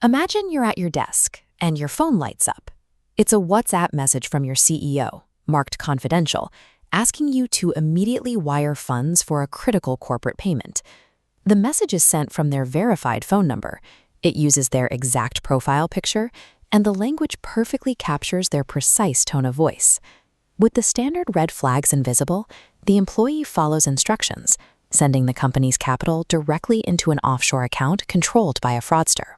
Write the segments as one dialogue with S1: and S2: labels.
S1: Imagine you're at your desk and your phone lights up. It's a WhatsApp message from your CEO, marked confidential, asking you to immediately wire funds for a critical corporate payment. The message is sent from their verified phone number. It uses their exact profile picture, and the language perfectly captures their precise tone of voice. With the standard red flags invisible, the employee follows instructions, sending the company's capital directly into an offshore account controlled by a fraudster.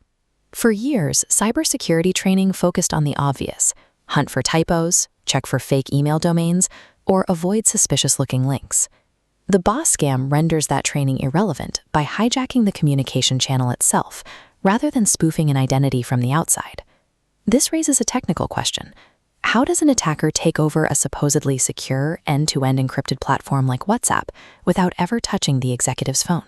S1: For years, cybersecurity training focused on the obvious: hunt for typos, check for fake email domains, or avoid suspicious-looking links. The boss scam renders that training irrelevant by hijacking the communication channel itself, rather than spoofing an identity from the outside. This raises a technical question. How does an attacker take over a supposedly secure, end-to-end encrypted platform like WhatsApp without ever touching the executive's phone?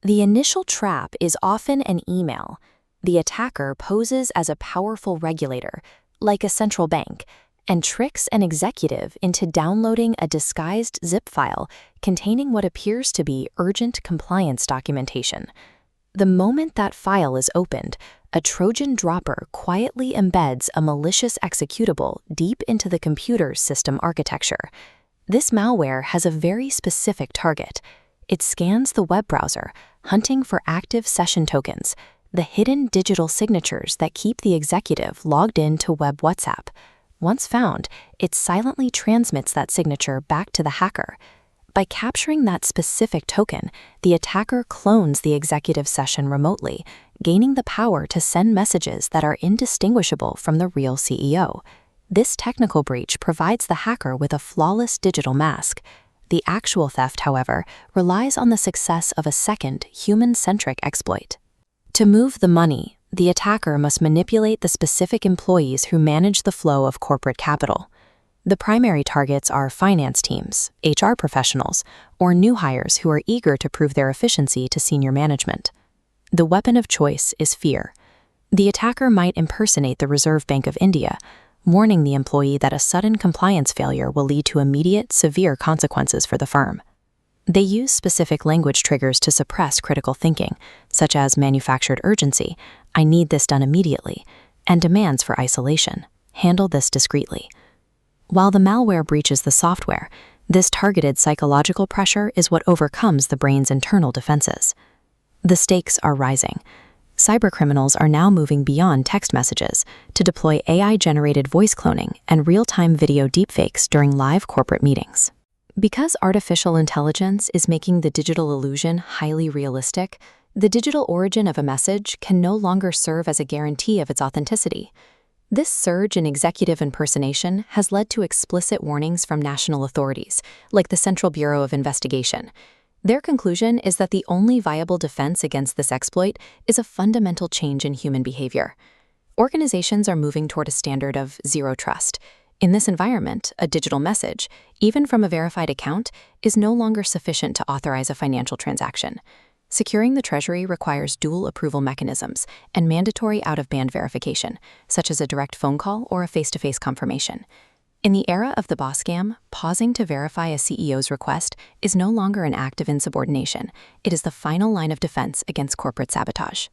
S1: The initial trap is often an email. The attacker poses as a powerful regulator, like a central bank, and tricks an executive into downloading a disguised zip file containing what appears to be urgent compliance documentation. The moment that file is opened, a Trojan dropper quietly embeds a malicious executable deep into the computer's system architecture. This malware has a very specific target. It scans the web browser, hunting for active session tokens, the hidden digital signatures that keep the executive logged in to web WhatsApp. Once found, it silently transmits that signature back to the hacker. By capturing that specific token, the attacker clones the executive session remotely, gaining the power to send messages that are indistinguishable from the real CEO. This technical breach provides the hacker with a flawless digital mask. The actual theft, however, relies on the success of a second, human-centric exploit. To move the money, the attacker must manipulate the specific employees who manage the flow of corporate capital. The primary targets are finance teams, HR professionals, or new hires who are eager to prove their efficiency to senior management. The weapon of choice is fear. The attacker might impersonate the Reserve Bank of India, warning the employee that a sudden compliance failure will lead to immediate, severe consequences for the firm. They use specific language triggers to suppress critical thinking, such as manufactured urgency, "I need this done immediately," and demands for isolation. Handle this discreetly. While the malware breaches the software, this targeted psychological pressure is what overcomes the brain's internal defenses. The stakes are rising. Cybercriminals are now moving beyond text messages to deploy AI-generated voice cloning and real-time video deepfakes during live corporate meetings. Because artificial intelligence is making the digital illusion highly realistic, the digital origin of a message can no longer serve as a guarantee of its authenticity. This surge in executive impersonation has led to explicit warnings from national authorities, like the Central Bureau of Investigation. Their conclusion is that the only viable defense against this exploit is a fundamental change in human behavior. Organizations are moving toward a standard of zero trust. In this environment, a digital message, even from a verified account, is no longer sufficient to authorize a financial transaction. Securing the Treasury requires dual approval mechanisms and mandatory out-of-band verification, such as a direct phone call or a face-to-face confirmation. In the era of the boss scam, pausing to verify a CEO's request is no longer an act of insubordination. It is the final line of defense against corporate sabotage.